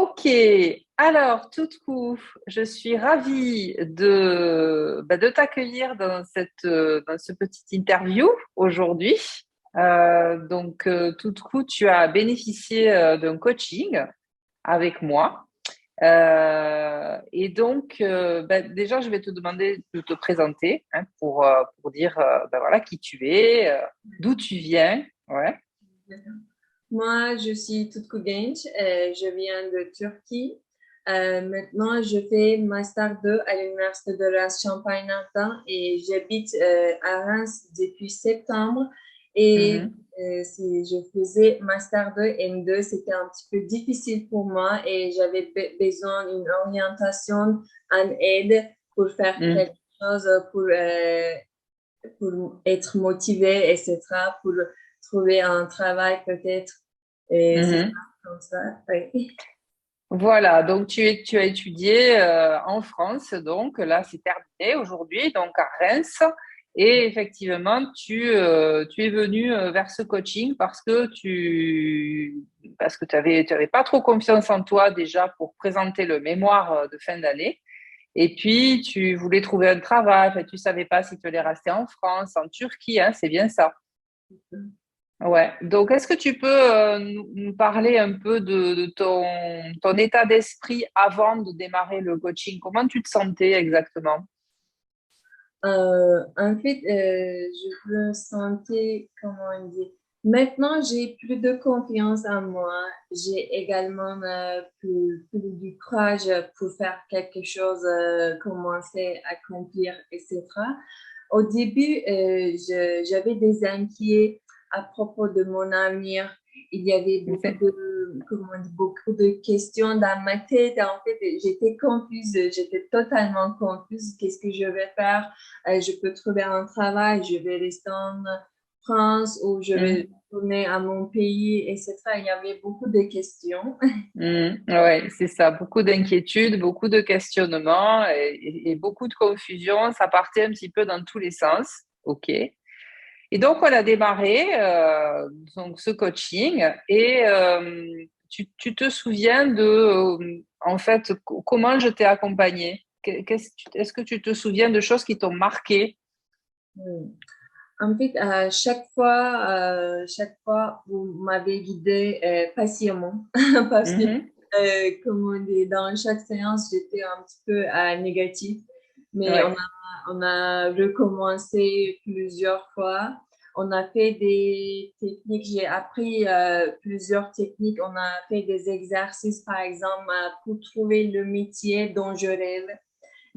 Ok, alors tout coup, je suis ravie de t'accueillir dans ce petit interview aujourd'hui. Tout coup, tu as bénéficié d'un coaching avec moi. Déjà, je vais te demander de te présenter hein, pour dire voilà, qui tu es, d'où tu viens. Ouais. Moi, je suis Tutku Genç, je viens de Turquie. Maintenant, je fais Master 2 à l'Université de Reims Champagne-Ardenne et j'habite à Reims depuis septembre. Et Mhm, je faisais Master 2 M2, c'était un petit peu difficile pour moi et j'avais besoin d'une orientation, une aide pour faire mhm, quelque chose, pour être motivée, etc., pour trouver un travail peut-être. Et c'est ça, mhm. comme ça, oui. Voilà, donc tu as étudié en France, donc là c'est terminé aujourd'hui, donc à Reims. Et effectivement, tu es venu vers ce coaching parce que tu avais pas trop confiance en toi déjà pour présenter le mémoire de fin d'année. Et puis tu voulais trouver un travail, enfin, tu savais pas si tu allais rester en France, en Turquie, hein, c'est bien ça. Ouais. Donc, est-ce que tu peux nous parler un peu de ton état d'esprit avant de démarrer le coaching? Comment tu te sentais exactement? En fait, je me sentais, comment on dit, maintenant j'ai plus de confiance en moi. J'ai également plus du courage pour faire quelque chose, commencer, accomplir, etc. Au début, j'avais des inquiétudes à propos de mon avenir. Il y avait comment on dit, beaucoup de questions dans ma tête. En fait, j'étais confuse, j'étais totalement confuse. Qu'est-ce que je vais faire? Je peux trouver un travail, je vais rester en France ou je vais retourner à mon pays, etc. Il y avait beaucoup de questions. Ouais, c'est ça. Beaucoup d'inquiétudes, beaucoup de questionnements et beaucoup de confusion. Ça partait un petit peu dans tous les sens. OK. Et donc, on a démarré donc ce coaching et tu te souviens en fait, comment je t'ai accompagnée? Est-ce que tu te souviens de choses qui t'ont marqué? Hmm. En fait, chaque fois, vous m'avez guidé patiemment parce que, Mhm. comme on dit, dans chaque séance, j'étais un petit peu négatif, mais Ouais. on a recommencé plusieurs fois. On a fait des techniques, j'ai appris plusieurs techniques. On a fait des exercices, par exemple, pour trouver le métier dont je rêve.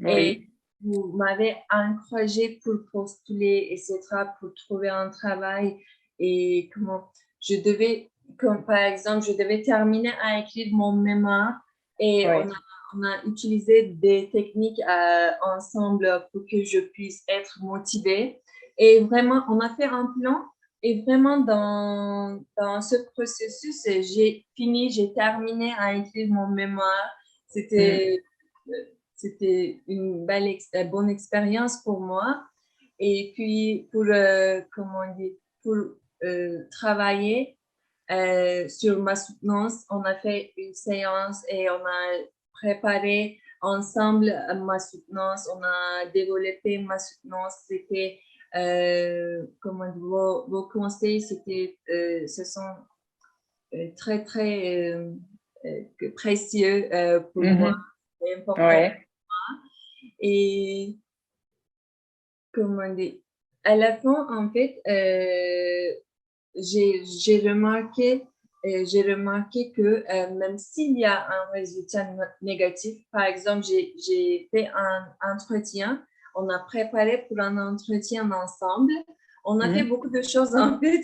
Et Oui. vous m'avez encouragé pour postuler, etc., pour trouver un travail. Et comment je devais, comme par exemple, je devais terminer à écrire mon mémoire et Oui. on a utilisé des techniques ensemble pour que je puisse être motivée. Et vraiment, on a fait un plan. Et vraiment, dans ce processus, j'ai terminé à écrire mon mémoire. Mm. C'était c'était une bonne expérience pour moi. Et puis, comment on dit, pour travailler sur ma soutenance, on a fait une séance et on a préparé ensemble ma soutenance. On a développé ma soutenance. C'était, comment dire, vos conseils, ce sont très, très précieux pour moi. Mhm. C'est important. Ouais. Et comment dire, à la fin, en fait, j'ai remarqué que même s'il y a un résultat négatif, par exemple, j'ai fait un entretien, on a préparé pour un entretien ensemble, on a fait Mhm. beaucoup de choses en fait,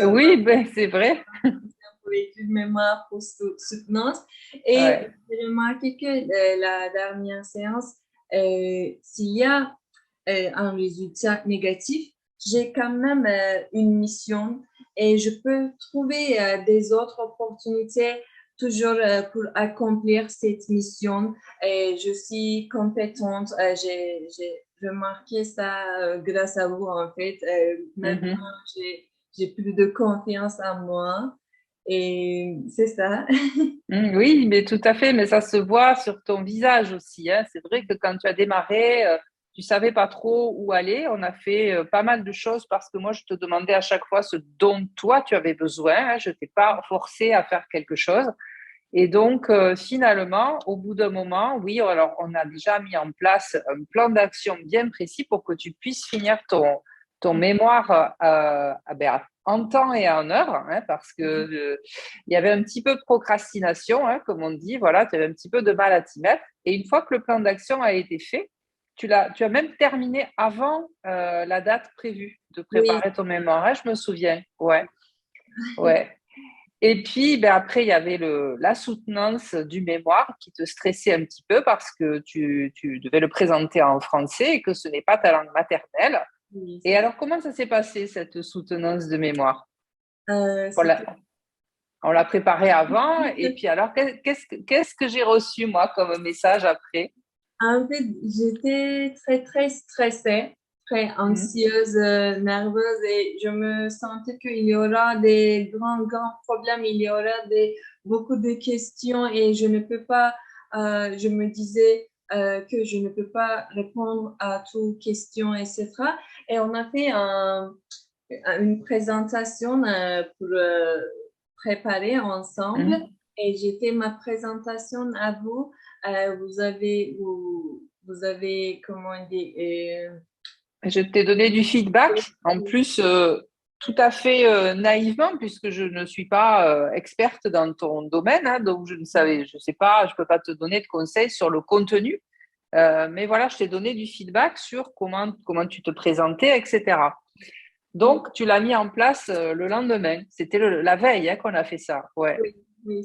Oui, ben, c'est vrai. pour études mémoire, pour soutenance. Et Ouais. j'ai remarqué que la dernière séance, s'il y a un résultat négatif, j'ai quand même une mission et je peux trouver des autres opportunités toujours pour accomplir cette mission. Et je suis compétente. J'ai remarqué ça grâce à vous, en fait. Maintenant, Mhm. j'ai plus de confiance en moi. Et c'est ça. Oui, mais tout à fait, mais ça se voit sur ton visage aussi, hein. C'est vrai que quand tu as démarré, tu savais pas trop où aller. On a fait pas mal de choses parce que moi, je te demandais à chaque fois ce dont toi tu avais besoin, hein. Je t'ai pas forcé à faire quelque chose. Et donc, finalement, au bout d'un moment, oui, alors on a déjà mis en place un plan d'action bien précis pour que tu puisses finir ton mémoire en temps et en heure, hein, parce que il y avait un petit peu de procrastination, hein, comme on dit, voilà, tu avais un petit peu de mal à t'y mettre. Et une fois que le plan d'action a été fait, tu as même terminé avant la date prévue de Oui, préparer ton mémoire, hein, je me souviens. Ouais, ouais. Et puis, ben après, il y avait la soutenance du mémoire qui te stressait un petit peu parce que tu devais le présenter en français et que ce n'est pas ta langue maternelle. oui, Et c'est ça. alors, comment ça s'est passé, cette soutenance de mémoire? On l'a, C'était on l'a préparé avant. Et puis, alors, qu'est-ce que j'ai reçu, moi, comme message après? En fait, j'étais très, très stressée, très Mhm. anxieuse, nerveuse et je me sentais qu'il y aura des grands, grands problèmes, il y aura beaucoup de questions et je ne peux pas, je me disais que je ne peux pas répondre à toutes questions, etc. Et on a fait une présentation pour préparer ensemble Mhm. et j'ai fait ma présentation à vous. Vous avez, comment dire, Je t'ai donné du feedback, en plus tout à fait naïvement, puisque je ne suis pas experte dans ton domaine, hein, donc je ne savais, je sais pas, je peux pas te donner de conseils sur le contenu, mais voilà, je t'ai donné du feedback sur comment tu te présentais, etc. oui, Donc tu l'as mis en place le lendemain, c'était la veille hein, qu'on a fait ça, ouais. oui, oui,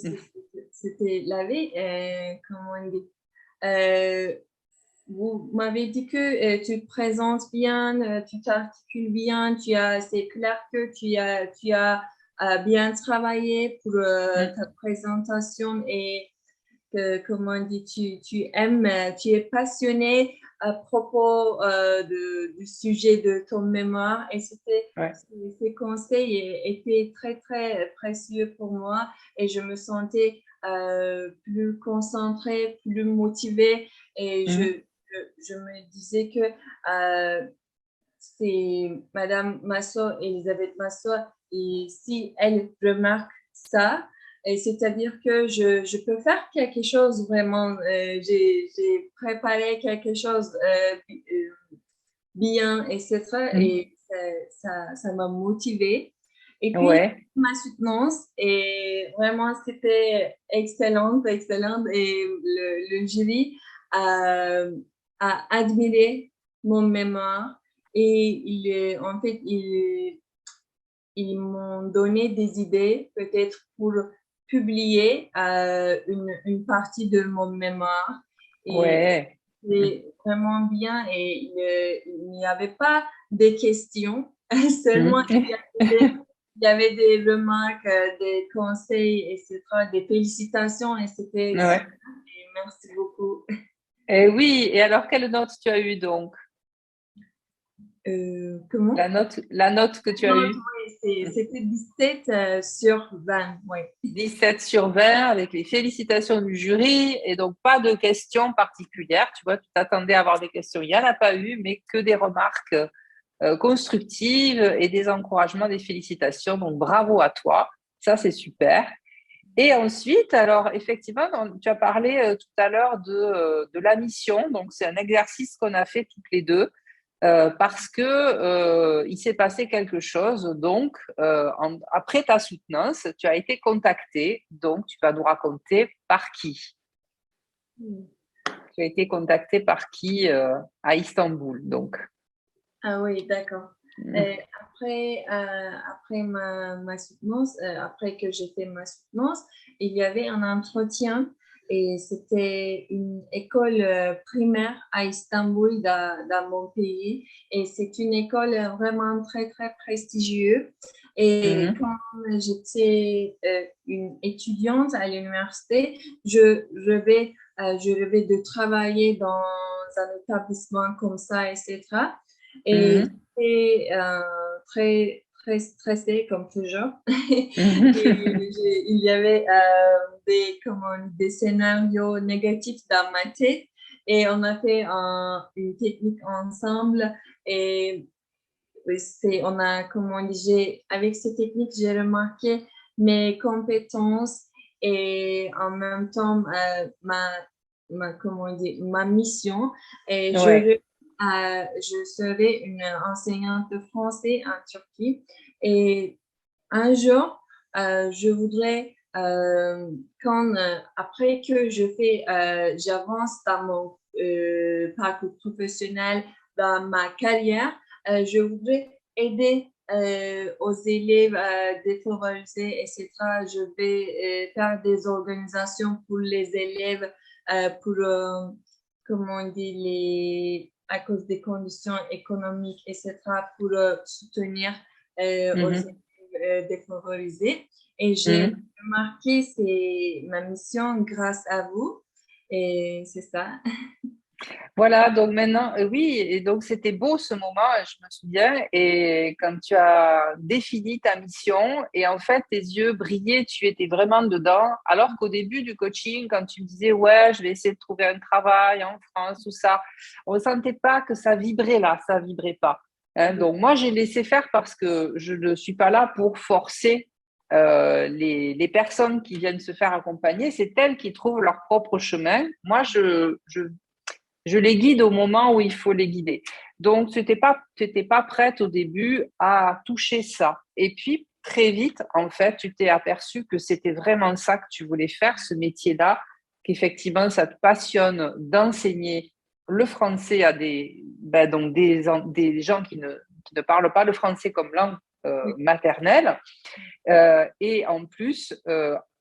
c'était la vie. Comment on dit? Euh, Vous m'avez dit que tu te présentes bien, tu t'articules bien, c'est clair que tu as bien travaillé pour ta Mm. présentation et comment on dit, tu aimes, tu es passionné à propos du sujet de ton mémoire et Ouais. ces conseils étaient très, très précieux pour moi et je me sentais plus concentrée, plus motivée et Mm. je me disais que c'est Madame Massot, Elisabeth Massot, et si elle remarque ça, et c'est-à-dire que je peux faire quelque chose vraiment, j'ai préparé quelque chose bien, etc. Mm. Et ça m'a motivée. Et puis, Ouais. ma soutenance, et vraiment, c'était excellente, excellente. Et le jury a admiré mon mémoire. Et en fait, ils m'ont donné des idées, peut-être pour publier une partie de mon mémoire. Et Ouais. Mm. c'est vraiment bien et il n'y avait pas des questions, seulement Mm. il y avait des remarques, des conseils, etc., des félicitations et c'était Ouais. super. Et merci beaucoup. Et oui, et alors quelle note tu as eu donc? Comment? La note que tu as Non, eue? oui, c'était 17 sur 20, oui. 17 sur 20 avec les félicitations du jury et donc pas de questions particulières. Tu vois, tu t'attendais à avoir des questions, il n'y en a pas eu, mais que des remarques constructives et des encouragements, des félicitations. Donc bravo à toi, ça c'est super. Et ensuite, alors effectivement, tu as parlé tout à l'heure de la mission. Donc c'est un exercice qu'on a fait toutes les deux parce que il s'est passé quelque chose. Donc, après ta soutenance, tu as été contacté. Donc, tu vas nous raconter par qui. Tu as été contacté par qui à Istanbul. Donc, Ah oui, d'accord. mm, Après ma soutenance, après que j'ai fait ma soutenance, il y avait un entretien et c'était une école primaire à Istanbul, dans mon pays. Et c'est une école vraiment très, très prestigieuse. Et mm, quand j'étais une étudiante à l'université, je rêvais de travailler dans un établissement comme ça, etc. Et mm, c'était très, très stressée comme toujours. Il y avait des scénarios négatifs dans ma tête et on a fait une technique ensemble et oui, on a, avec cette technique, j'ai remarqué mes compétences et en même temps ma mission. Et Ouais. je serai une enseignante de français en Turquie. Et un jour, je voudrais, après que j'avance dans mon parcours professionnel, dans ma carrière, je voudrais aider aux élèves défavorisés, etc. Je vais faire des organisations pour les élèves, pour, comment on dit, à cause des conditions économiques, etc., pour soutenir aux élèves défavorisés. Et j'ai Mhm. remarqué, c'est ma mission grâce à vous. Et c'est ça. Voilà, donc maintenant, oui, et donc c'était beau ce moment, je me souviens, et quand tu as défini ta mission, et en fait, tes yeux brillaient, tu étais vraiment dedans, alors qu'au début du coaching, quand tu me disais, ouais, je vais essayer de trouver un travail en France, tout ça, on ne sentait pas que ça vibrait là, ça vibrait pas. Hein. Donc moi, j'ai laissé faire parce que je ne suis pas là pour forcer les personnes qui viennent se faire accompagner, c'est elles qui trouvent leur propre chemin. Moi, je les guide au moment où il faut les guider. Donc, tu n'étais pas prête au début à toucher ça. Et puis, très vite, en fait, tu t'es aperçu que c'était vraiment ça que tu voulais faire, ce métier-là, qu'effectivement, ça te passionne d'enseigner le français à donc des gens qui ne parlent pas le français comme langue maternelle. Et en plus,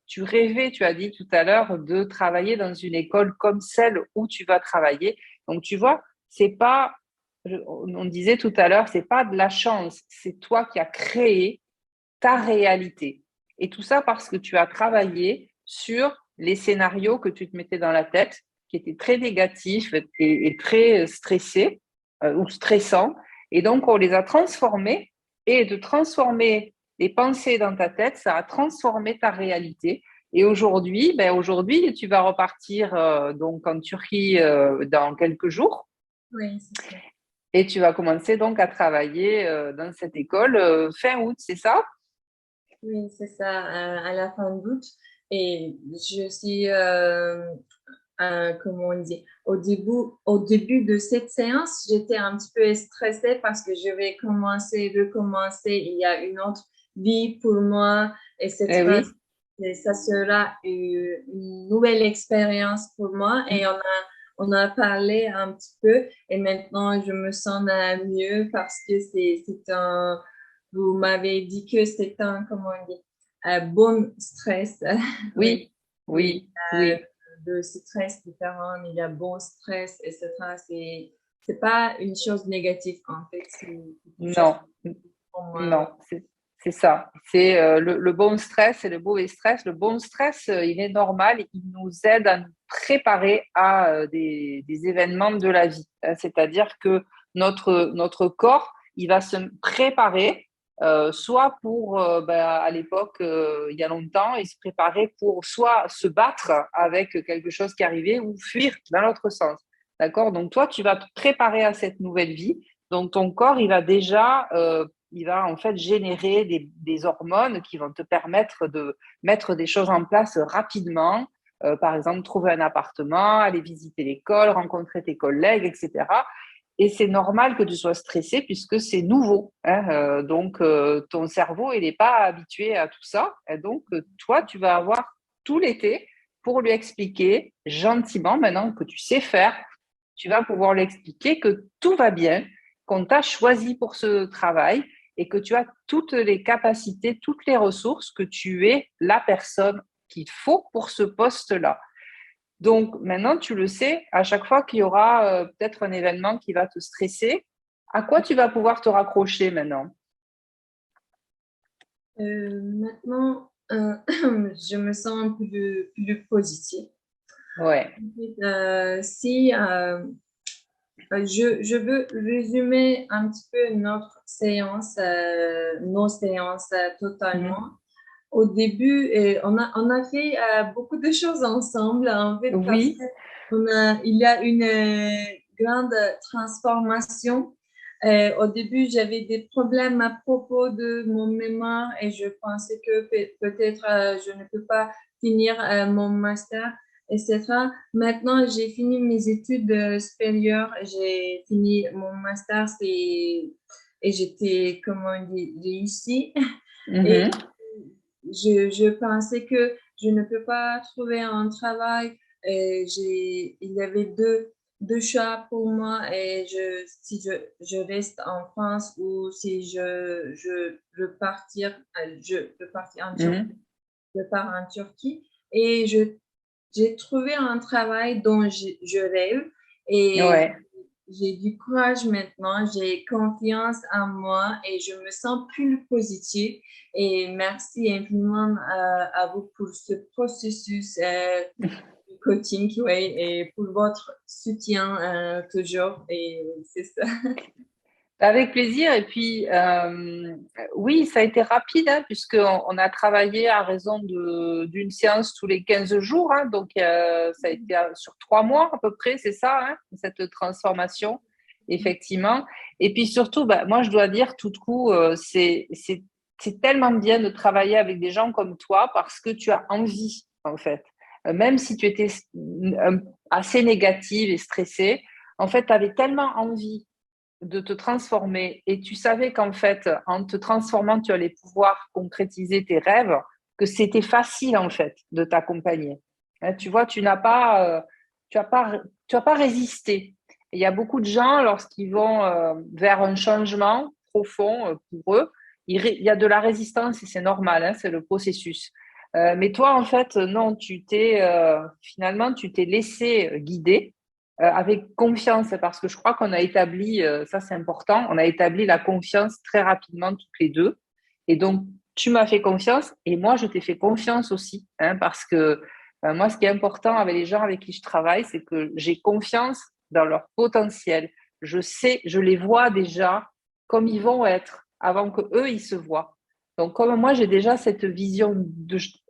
tu rêvais, tu as dit tout à l'heure, de travailler dans une école comme celle où tu vas travailler. Donc, tu vois, c'est pas, on disait tout à l'heure, c'est pas de la chance, c'est toi qui as créé ta réalité. Et tout ça parce que tu as travaillé sur les scénarios que tu te mettais dans la tête, qui étaient très négatifs et très stressés ou stressants. Et donc, on les a transformés et de transformer les pensées dans ta tête, ça a transformé ta réalité. Et aujourd'hui, tu vas repartir donc en Turquie dans quelques jours Oui, c'est ça. et tu vas commencer donc à travailler dans cette école fin août, c'est ça? Oui, c'est ça, à la fin d'août. Et je suis, comment on dit, au début de cette séance, j'étais un petit peu stressée parce que je vais recommencer. Il y a une autre vie pour moi, Eh etc. oui. Et ça sera une nouvelle expérience pour moi. Et on a parlé un petit peu. Et maintenant, je me sens mieux parce que vous m'avez dit que c'est un, comment on dit, un bon stress. Oui, Oui, oui, oui, oui. de stress différents. Il y a bon stress, etc. C'est pas une chose négative, en fait. C'est une chose Non, pour moi, oui. non, c'est ça. C'est le bon stress et le mauvais stress. Le bon stress, il est normal. Il nous aide à nous préparer à des événements de la vie. C'est-à-dire que notre corps, il va se préparer, soit pour, à l'époque, il y a longtemps, il se préparait pour soit se battre avec quelque chose qui arrivait ou fuir dans l'autre sens. D'accord? Donc toi, tu vas te préparer à cette nouvelle vie. Donc, ton corps, il va en fait générer des hormones qui vont te permettre de mettre des choses en place rapidement. Par exemple, trouver un appartement, aller visiter l'école, rencontrer tes collègues, etc. Et c'est normal que tu sois stressé puisque c'est nouveau. Hein. Donc, ton cerveau, il n'est pas habitué à tout ça. Et donc, toi, tu vas avoir tout l'été pour lui expliquer gentiment, maintenant que tu sais faire, tu vas pouvoir lui expliquer que tout va bien, qu'on t'a choisi pour ce travail et que tu as toutes les capacités, toutes les ressources, que tu es la personne qu'il faut pour ce poste-là. Donc maintenant, tu le sais, à chaque fois qu'il y aura peut-être un événement qui va te stresser, à quoi tu vas pouvoir te raccrocher maintenant? Maintenant, je me sens plus positive. Ouais. Si Je veux résumer un petit peu nos séances totalement. Mhm. Au début, on a fait beaucoup de choses ensemble, en fait, parce Oui, il y a une grande transformation. Au début, j'avais des problèmes à propos de mon mémoire et je pensais que peut-être je ne peux pas finir mon master, etc. Maintenant, j'ai fini mes études supérieures, j'ai fini mon master et j'étais, comment on dit, réussie. Et mhm. je pensais que je ne peux pas trouver un travail. Il y avait deux choix pour moi et si je reste en France ou si je veux partir, je peux partir en Turquie, Mhm. je pars en Turquie et j'ai trouvé un travail dont je rêve et Ouais. j'ai du courage maintenant, j'ai confiance en moi et je me sens plus positive. Et merci infiniment à vous pour ce processus de coaching, ouais, et pour votre soutien toujours. Et c'est ça. Avec plaisir. Et puis, oui, ça a été rapide, hein, puisqu'on a travaillé à raison d'une séance tous les 15 jours. Hein, donc, ça a été sur 3 mois à peu près, c'est ça, hein, cette transformation, effectivement. Et puis surtout, bah, moi, je dois dire, tout de coup, c'est tellement bien de travailler avec des gens comme toi parce que tu as envie, en fait. Même si tu étais assez négative et stressée, en fait, tu avais tellement envie de te transformer et tu savais qu'en fait, en te transformant, tu allais pouvoir concrétiser tes rêves, que c'était facile en fait de t'accompagner. Hein, tu vois, tu as pas, tu as pas résisté. Il y a beaucoup de gens, lorsqu'ils vont vers un changement profond pour eux, il y a de la résistance et c'est normal, hein, c'est le processus. Mais toi, en fait, non, finalement, tu t'es laissé guider avec confiance, parce que je crois qu'on a établi, ça c'est important, on a établi la confiance très rapidement toutes les deux. Et donc, tu m'as fait confiance et moi, je t'ai fait confiance aussi, hein, parce que moi, ce qui est important avec les gens avec qui je travaille, c'est que j'ai confiance dans leur potentiel. Je sais, je les vois déjà comme ils vont être avant que eux ils se voient. Donc, comme moi, j'ai déjà cette vision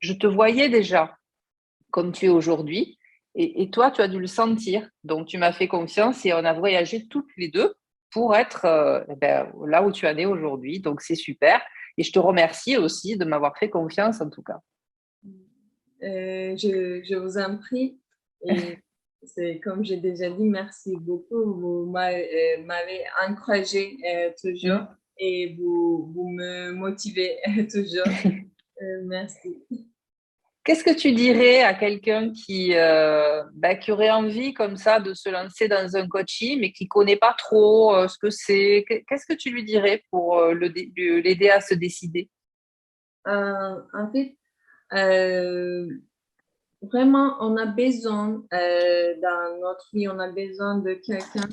je te voyais déjà comme tu es aujourd'hui. Et toi, tu as dû le sentir. Donc, tu m'as fait confiance et on a voyagé toutes les deux pour être là où tu en es aujourd'hui. Donc, c'est super. Et je te remercie aussi de m'avoir fait confiance, en tout cas. Je vous en prie. Et c'est comme j'ai déjà dit, merci beaucoup. M'avez encouragé toujours Mm. et vous me motivez toujours. Merci. Qu'est-ce que tu dirais à quelqu'un qui aurait envie comme ça de se lancer dans un coaching, mais qui connaît pas trop ce que c'est? Qu'est-ce que tu lui dirais pour l'aider à se décider? En fait, euh, vraiment, on a besoin dans notre vie, on a besoin de quelqu'un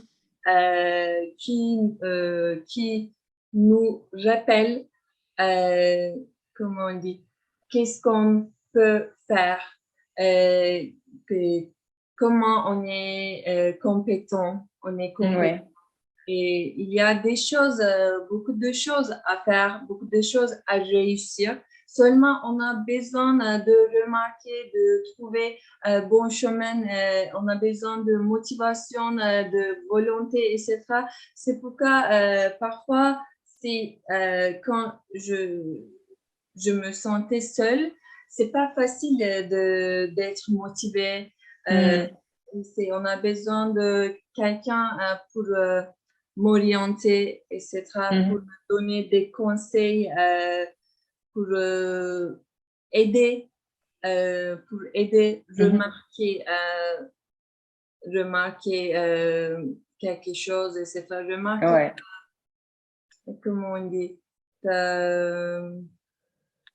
qui nous rappelle, euh, comment on dit, qu'est-ce qu'on peut faire, euh, que- comment on est compétent, on est compétent. Ouais. Et il y a beaucoup de choses à faire, beaucoup de choses à réussir. Seulement, on a besoin de remarquer, de trouver bon chemin. On a besoin de motivation, de volonté, etc. C'est pourquoi parfois, c'est quand je me sentais seule, c'est pas facile d'être motivée. Euh, Mm. on a besoin de quelqu'un pour m'orienter, etc., pour Mhm. me donner des conseils, pour aider, pour aider, Mhm. remarquer quelque chose, etc. Remarquer, Ouais. comment on dit, euh,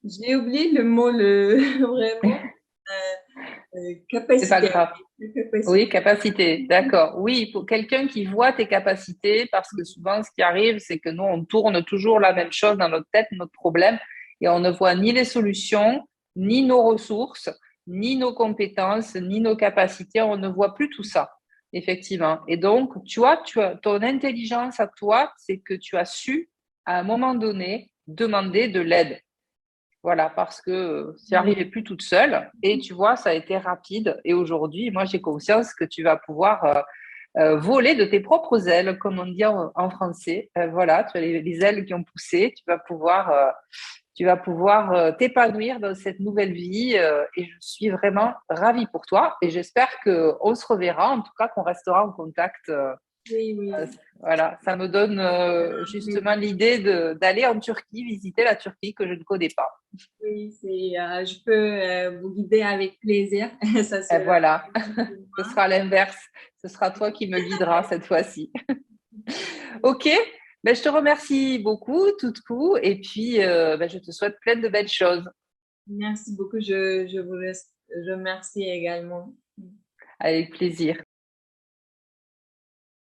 j'ai oublié le mot, vraiment, C'est pas capacité. grave. Oui, Capacité. capacité. D'accord. Oui, pour quelqu'un qui voit tes capacités, parce que souvent, ce qui arrive, c'est que nous, on tourne toujours la même chose dans notre tête, notre problème, et on ne voit ni les solutions, ni nos ressources, ni nos compétences, ni nos capacités. On ne voit plus tout ça. effectivement. Et donc, tu vois, ton intelligence à toi, c'est que tu as su, à un moment donné, demander de l'aide. Voilà, parce que tu n'arrivais plus toute seule. Et tu vois, ça a été rapide. Et aujourd'hui, moi, j'ai conscience que tu vas pouvoir voler de tes propres ailes, comme on dit en français. Voilà, tu as les ailes qui ont poussé. Tu vas pouvoir t'épanouir dans cette nouvelle vie. Et je suis vraiment ravie pour toi. Et j'espère qu'on se reverra, en tout cas qu'on restera en contact. Oui, Euh, oui. voilà, ça me donne justement l'idée d'aller en Turquie, visiter la Turquie que je ne connais pas. Oui, je peux vous guider avec plaisir. Ça Et sera voilà, pour ce moi. sera l'inverse. Ce sera toi qui me guidera cette fois-ci. Ok, ben, je te remercie beaucoup, tout coup, et puis ben, je te souhaite plein de belles choses. Merci beaucoup. Je vous remercie également. Avec plaisir.